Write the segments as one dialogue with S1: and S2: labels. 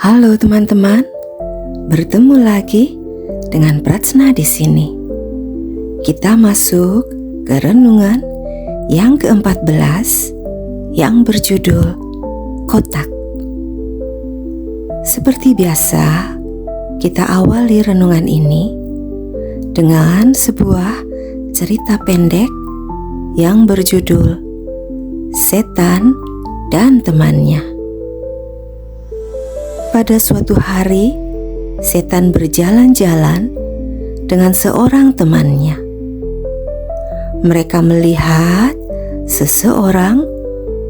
S1: Halo teman-teman, bertemu lagi dengan Pratsna di sini. Kita masuk ke renungan yang ke-14 yang berjudul Kotak. Seperti biasa, kita awali renungan ini dengan sebuah cerita pendek yang berjudul Setan dan Temannya. Pada suatu hari, setan berjalan-jalan dengan seorang temannya. Mereka melihat seseorang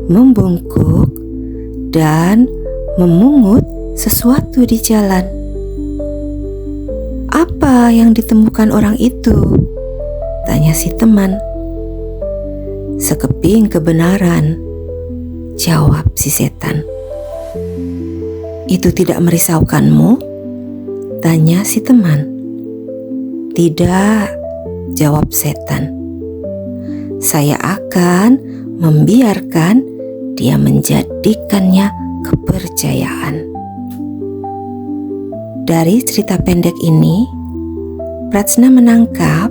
S1: membungkuk dan memungut sesuatu di jalan. "Apa yang ditemukan orang itu?" tanya si teman. "Sekeping kebenaran," jawab si setan. "Itu tidak merisaukanmu?" tanya si teman. "Tidak," jawab setan. "Saya akan membiarkan dia menjadikannya kepercayaan." Dari cerita pendek ini, Pratsna menangkap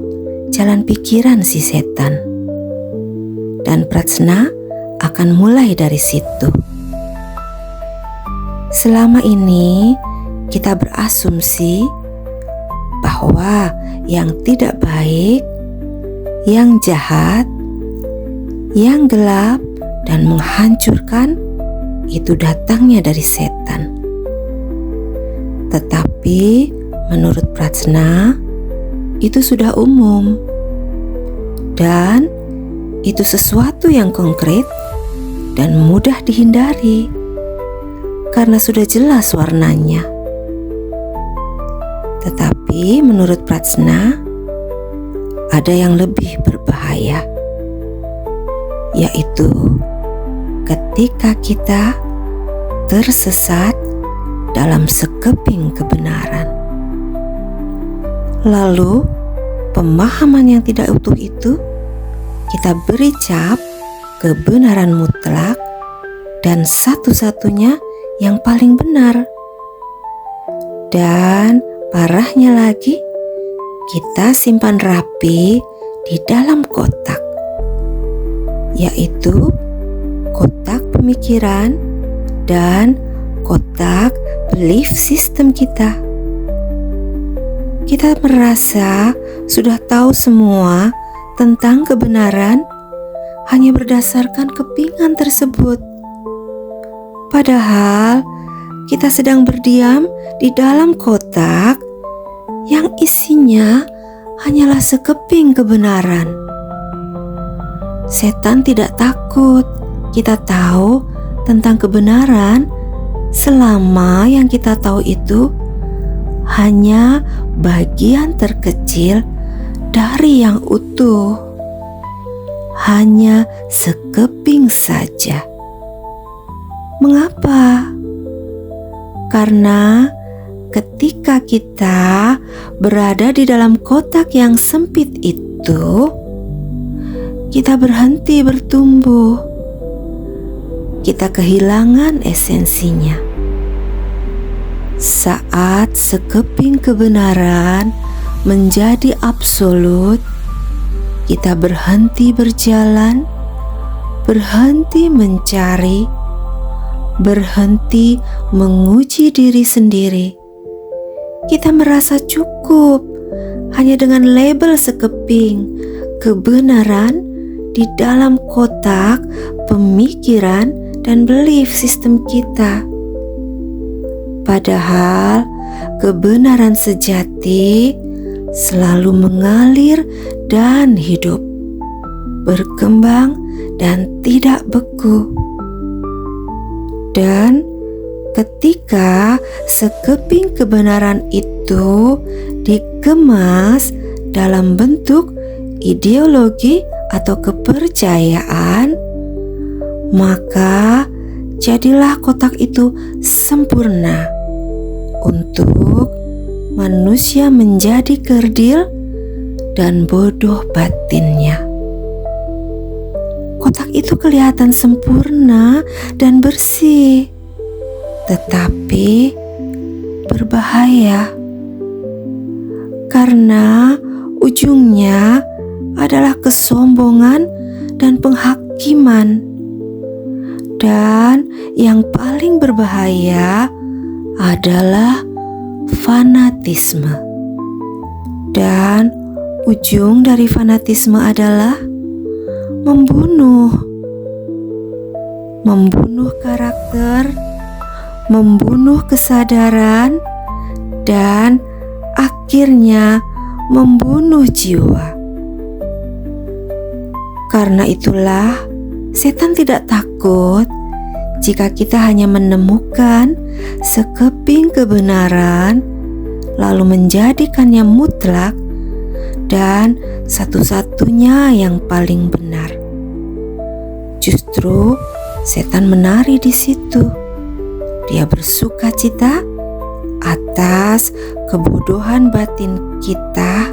S1: jalan pikiran si setan. Dan Pratsna akan mulai dari situ. Selama ini kita berasumsi bahwa yang tidak baik, yang jahat, yang gelap dan menghancurkan itu datangnya dari setan. Tetapi menurut Pratsna itu sudah umum dan itu sesuatu yang konkret dan mudah dihindari karena sudah jelas warnanya. Tetapi menurut Pratsna ada yang lebih berbahaya, yaitu ketika kita tersesat dalam sekeping kebenaran. Lalu pemahaman yang tidak utuh itu kita beri cap kebenaran mutlak dan satu-satunya yang paling benar. Dan parahnya lagi, kita simpan rapi di dalam kotak, yaitu kotak pemikiran dan kotak belief system kita. Kita merasa sudah tahu semua tentang kebenaran hanya berdasarkan kepingan tersebut. Padahal kita sedang berdiam di dalam kotak yang isinya hanyalah sekeping kebenaran. Setan tidak takut kita tahu tentang kebenaran selama yang kita tahu itu hanya bagian terkecil dari yang utuh, hanya sekeping saja. Mengapa? Karena ketika kita berada di dalam kotak yang sempit itu, kita berhenti bertumbuh. Kita kehilangan esensinya. Saat sekeping kebenaran menjadi absolut, kita berhenti berjalan, berhenti mencari, berhenti menguji diri sendiri. Kita merasa cukup hanya dengan label sekeping kebenaran di dalam kotak pemikiran dan belief system kita. Padahal kebenaran sejati selalu mengalir dan hidup, berkembang dan tidak beku. Dan ketika sekeping kebenaran itu dikemas dalam bentuk ideologi atau kepercayaan, maka jadilah kotak itu sempurna untuk manusia menjadi kerdil dan bodoh batinnya. Kotak itu kelihatan sempurna dan bersih, tetapi berbahaya karena ujungnya adalah kesombongan dan penghakiman. Dan yang paling berbahaya adalah fanatisme. Dan ujung dari fanatisme adalah membunuh karakter, membunuh kesadaran, dan akhirnya membunuh jiwa. Karena itulah setan tidak takut jika kita hanya menemukan sekeping kebenaran lalu menjadikannya mutlak dan satu-satunya yang paling benar. Justru setan menari di situ. Dia bersuka cita atas kebodohan batin kita,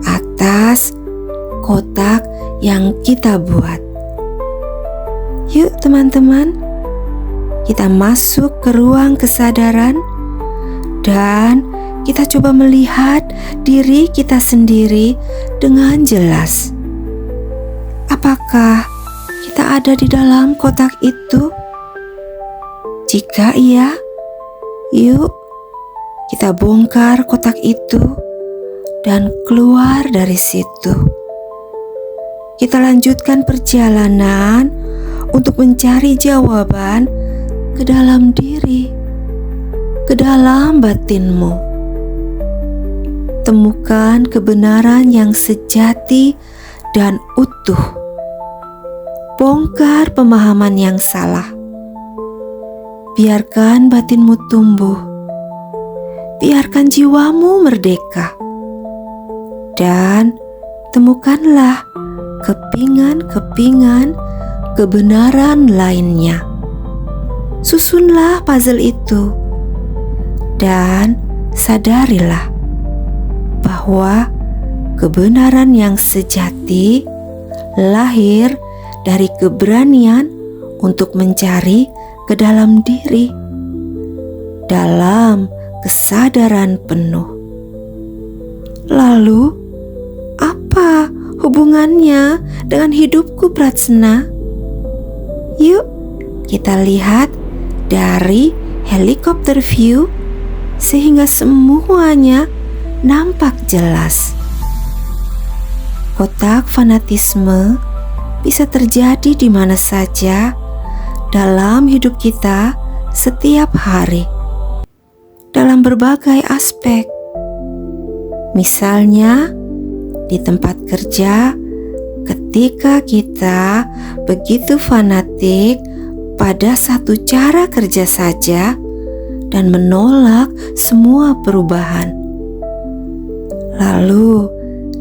S1: atas kotak yang kita buat. Yuk teman-teman, kita masuk ke ruang kesadaran dan kita coba melihat diri kita sendiri dengan jelas. Apakah kita ada di dalam kotak itu? Jika iya, yuk kita bongkar kotak itu dan keluar dari situ. Kita lanjutkan perjalanan untuk mencari jawaban ke dalam diri, ke dalam batinmu. Temukan kebenaran yang sejati dan utuh. Bongkar pemahaman yang salah. Biarkan batinmu tumbuh. Biarkan jiwamu merdeka. Dan temukanlah kepingan-kepingan kebenaran lainnya. Susunlah puzzle itu dan sadarilah bahwa kebenaran yang sejati lahir dari keberanian untuk mencari ke dalam diri dalam kesadaran penuh. Lalu, apa hubungannya dengan hidupku, Pratsna? Yuk, kita lihat dari helikopter view sehingga semuanya nampak jelas. Kotak fanatisme bisa terjadi di mana saja dalam hidup kita setiap hari, dalam berbagai aspek. Misalnya, di tempat kerja, ketika kita begitu fanatik pada satu cara kerja saja dan menolak semua perubahan. Lalu,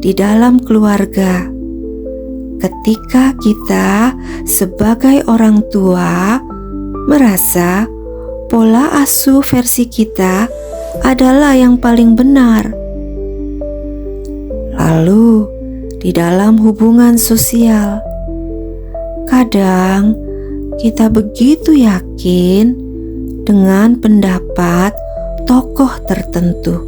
S1: di dalam keluarga, ketika kita sebagai orang tua merasa pola asuh versi kita adalah yang paling benar. Lalu, di dalam hubungan sosial, kadang kita begitu yakin dengan pendapat tokoh tertentu,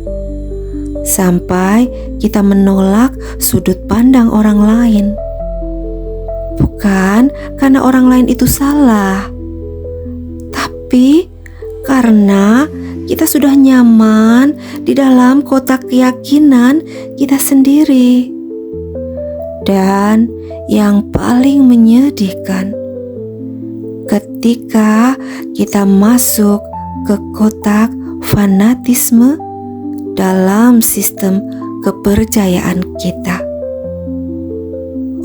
S1: sampai kita menolak sudut pandang orang lain. Bukan karena orang lain itu salah, tapi karena kita sudah nyaman di dalam kotak keyakinan kita sendiri. Dan yang paling menyedihkan, ketika kita masuk ke kotak fanatisme dalam sistem kepercayaan kita.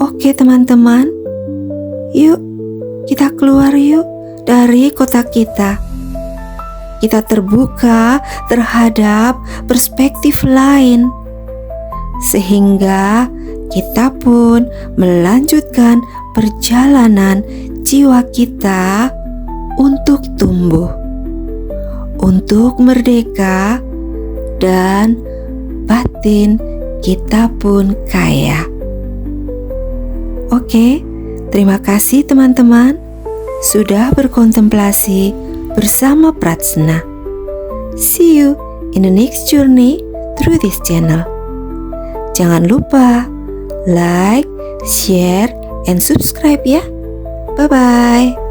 S1: Oke teman-teman, yuk kita keluar yuk dari kotak kita. Kita terbuka terhadap perspektif lain, sehingga kita pun melanjutkan perjalanan jiwa kita untuk tumbuh, untuk merdeka, dan batin kita pun kaya. Oke, terima kasih teman-teman sudah berkontemplasi bersama Pratsna. See you in the next journey through this channel. Jangan lupa like, share, and subscribe ya. Bye-bye.